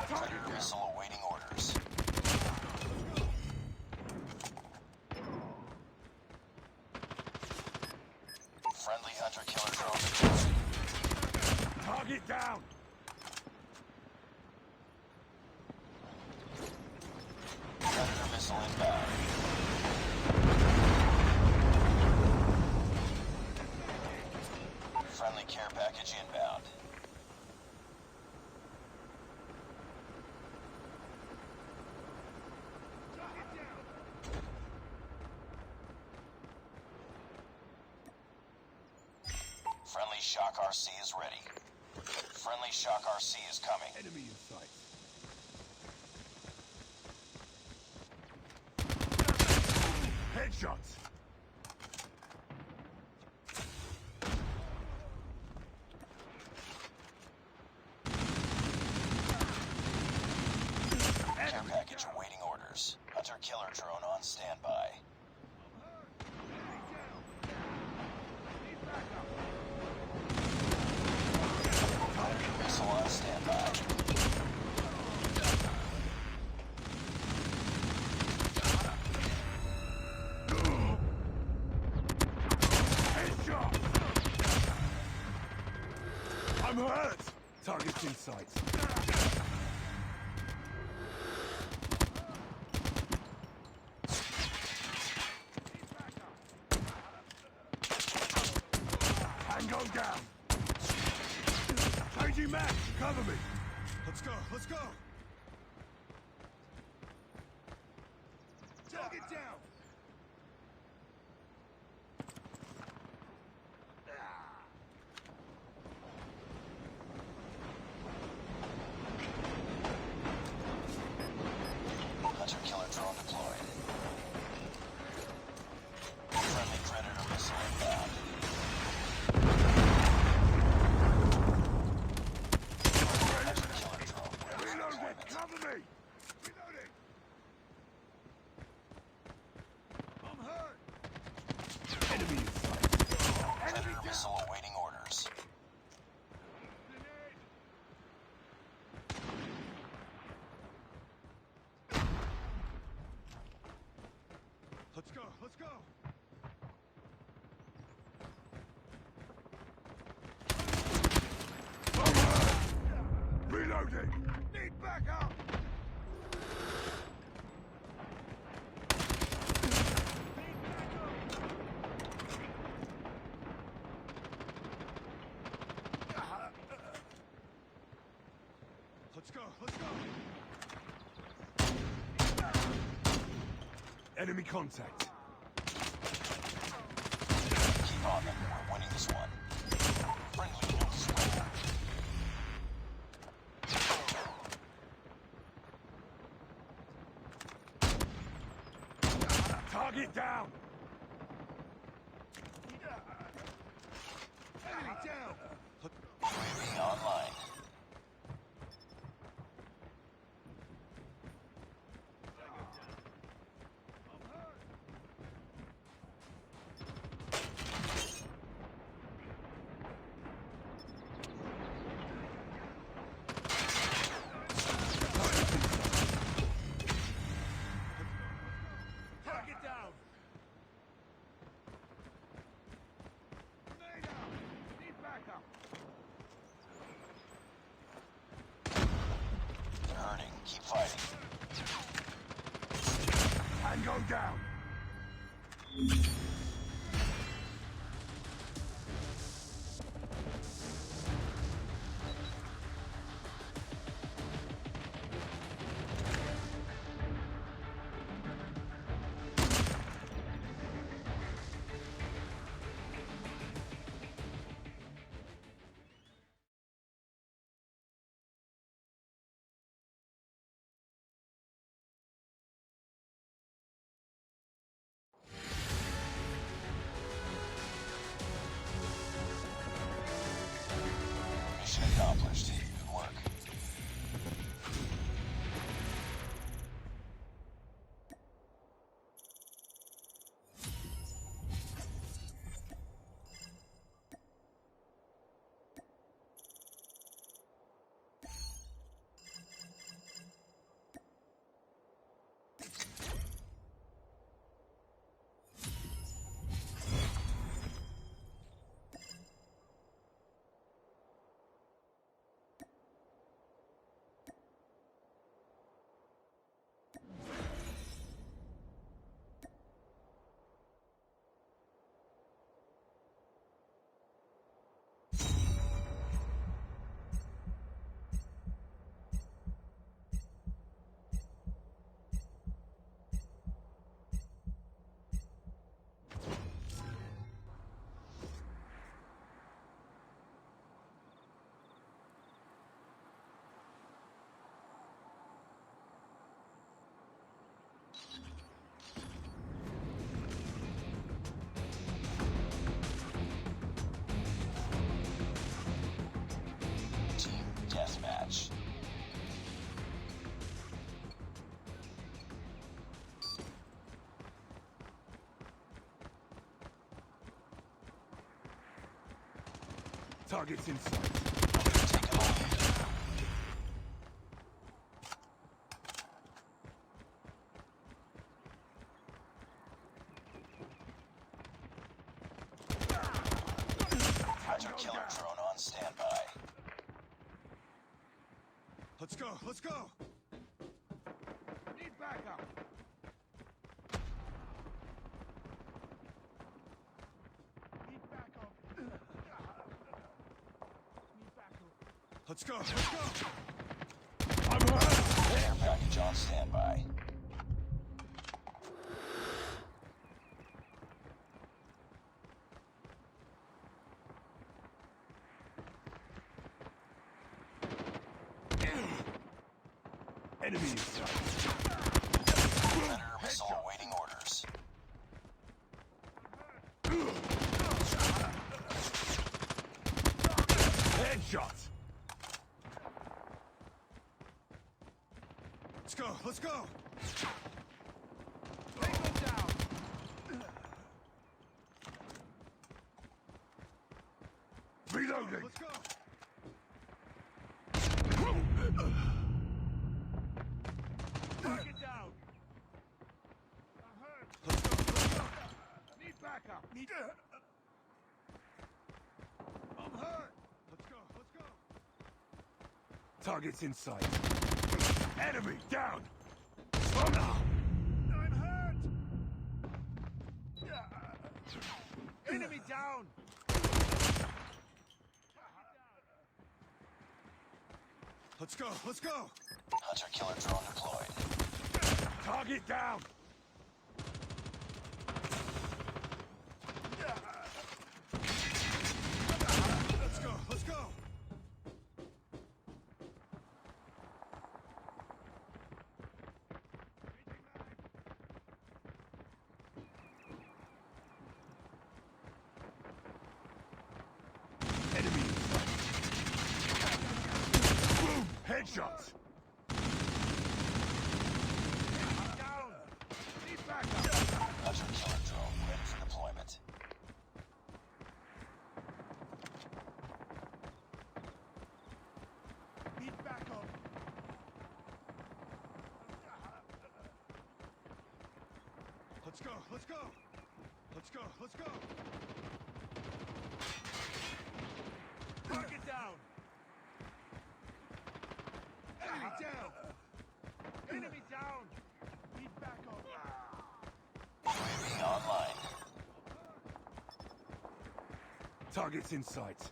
Predator missile awaiting orders. Friendly hunter-killer drone deployed. Target down! Predator missile inbound. Friendly care package inbound. Friendly Shock RC is ready. Friendly Shock RC is coming. Enemy in sight. Headshots! Care package awaiting orders. Hunter-killer drone on standby. Predator missile on standby. Headshot! I'm hurt! Target's in sight. Tango down! Changing mag! Cover me! Let's go, let's go! Target down! Hunter-killer drone deployed. Friendly Predator missile inbound. Hunter-killer drone waiting for Reloading! deployment. Cover me! Reloading! I'm hurt! Enemy in sight! Predator missile awaiting orders. Let's go, let's go! I'm hurt! Reloading! Need backup! Let's go, let's go! Enemy contact. Keep on them. We're winning this one. Friendly spread. Target down! Enemy down! UAV online. Target down! Grenade out! Need backup! They're hurting. Keep fighting. Tango down! Targets in sight. Take the lead. Hunter-killer drone on standby. Let's go, let's go! Need backup! Need backup! Need backup! Let's go, let's go! I'm hurt! Care package on standby. Enemy in sight. Predator missile awaiting orders. Headshot! Let's go, let's go! Tango down! Reloading! Let's go! Target down! I'm hurt! Let's go, let's go! Need backup! Need... I'm hurt! Let's go, let's go! Target's in sight. Enemy down! Oh no! I'm hurt! Enemy down! Let's go, let's go! Hunter-killer drone deployed. Target down! Let's go, let's go! Enemy in sight. Boom! Headshots! Down! Need backup! Hunter-killer drone ready for deployment. Need backup! Let's go, let's go! Let's go, let's go! Target down! Enemy down! Enemy down! Need backup! UAV online. Target's in sight.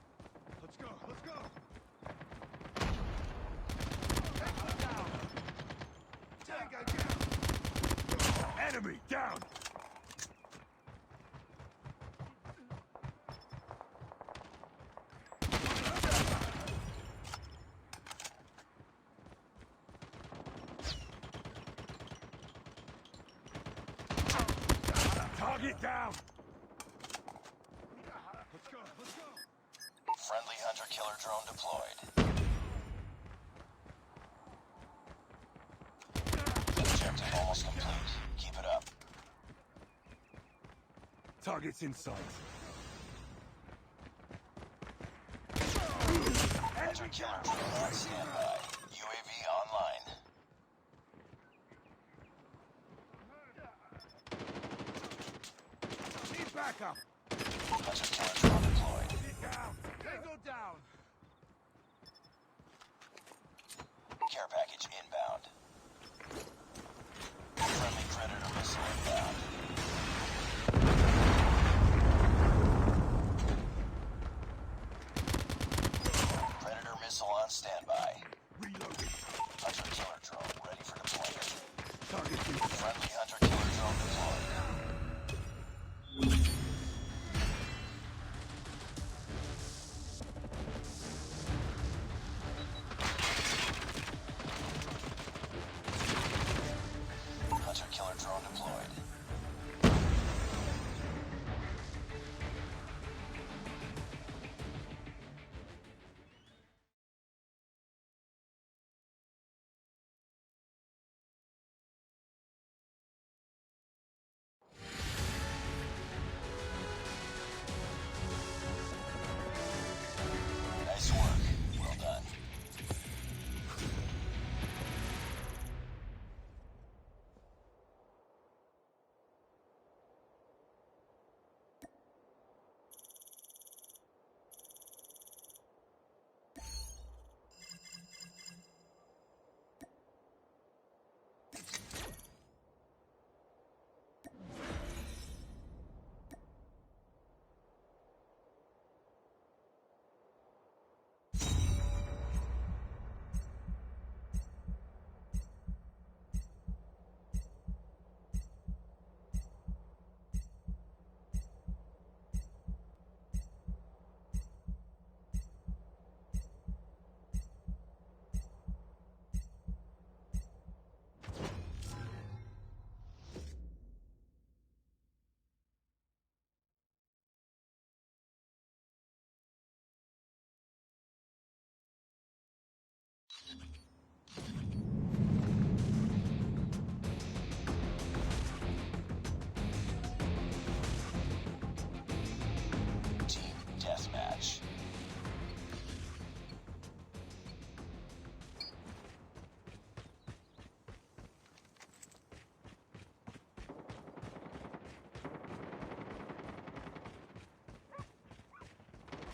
Let's go, let's go! Tango down! Tango down! Enemy down! Target down! Let's go, let's go! Friendly hunter-killer drone deployed. Objective almost complete. Keep it up. Target's in sight. Hunter-killer drone on standby. UAV online. Need backup! Hunter-killer drone deployed. Get down! Tango down! Care package inbound. Friendly Predator missile inbound. Predator missile on standby. Reloading! Hunter-killer drone ready for deployment. Target's in sight. Friendly hunter-killer drone deployed.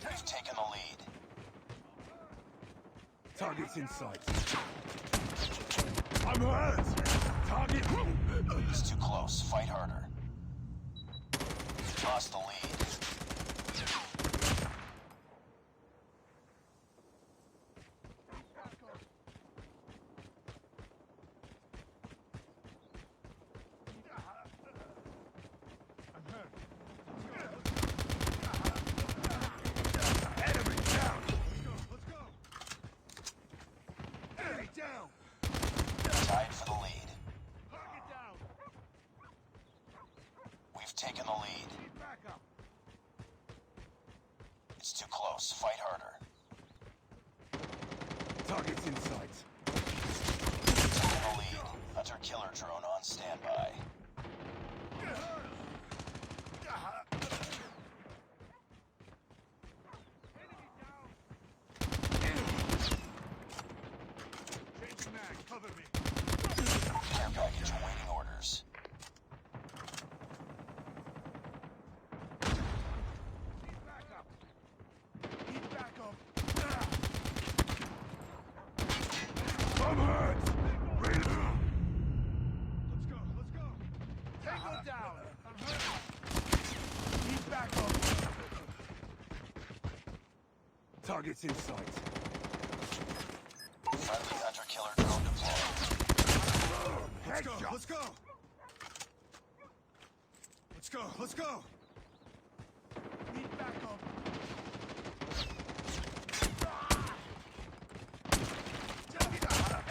We've taken the lead. Target's in sight. I'm hurt! Target! It's too close. Fight harder. Lost the lead. Tied for the lead. We've taken the lead. It's too close. Fight harder. Target's in sight. Taking the lead. Hunter killer drone on standby. Cover me. Care package awaiting orders. Need backup. Need backup. I'm hurt. Let's go. Let's go. Tango down. I'm hurt. Need backup. Target's in sight. Friendly hunter killer drone deployed. Let's go. Let's go. Let's go. Let's go. Need backup.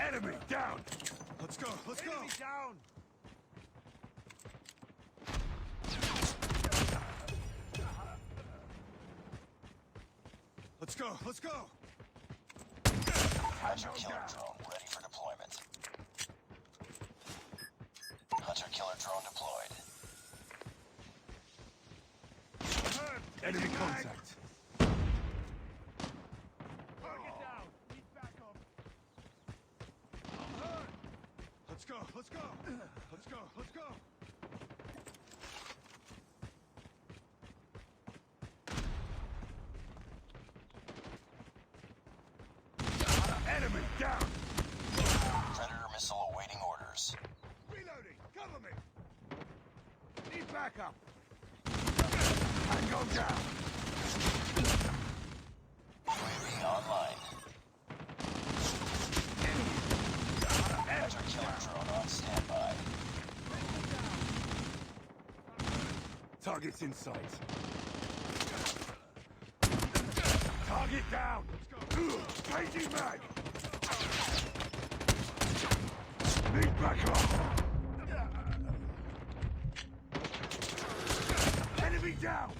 Enemy down. Let's go. Let's go. Enemy down. Let's go. Let's go. Hunter killer drone ready for deployment. Hunter killer drone deployed. Enemy contact. Target down. Need backup. Let's go. Let's go. Let's go. Let's go. Enemy down. Predator missile awaiting orders. Reloading. Cover me. Need backup. Tango down. UAV online. Hunter killer drone on standby. Target's in sight. Target down. Changing mag. Need backup. Enemy down.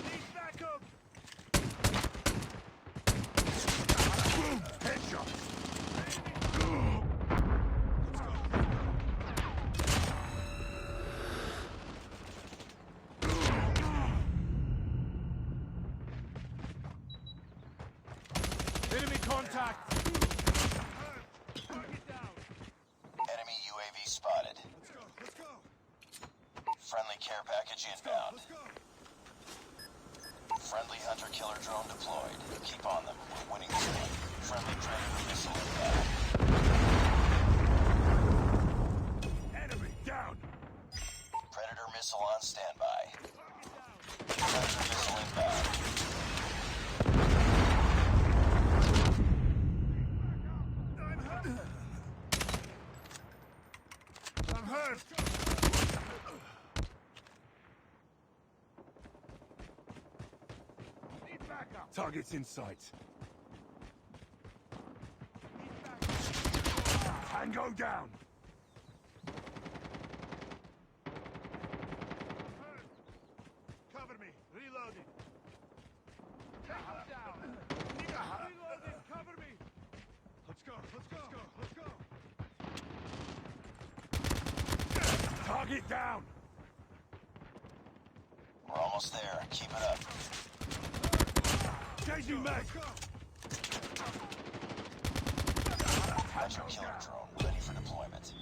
Need backup. Boom. Headshot. Enemy contact. Target down. Enemy UAV spotted. Let's go. Let's go. Friendly care package inbound. Let's go. Friendly hunter killer drone deployed. Keep on them. We're winning this one. Friendly predator missile inbound. Enemy down. Predator missile on standby. Predator missile inbound. I'm hurt. Need backup. Target's in sight. Need backup. Tango down. Hurt. Cover me. Reloading. Tango down. Reloading. Cover me. Let's go. Let's go. Let's go. Target down. We're almost there. Keep it up. Changing mag. Hunter killer drone ready for deployment.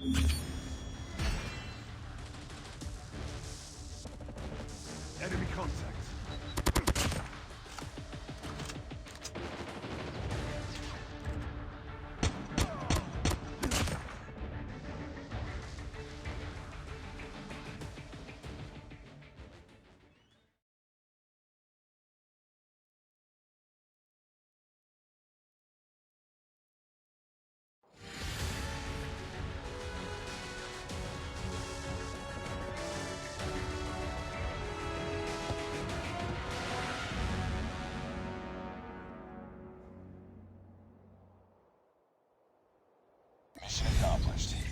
accomplished.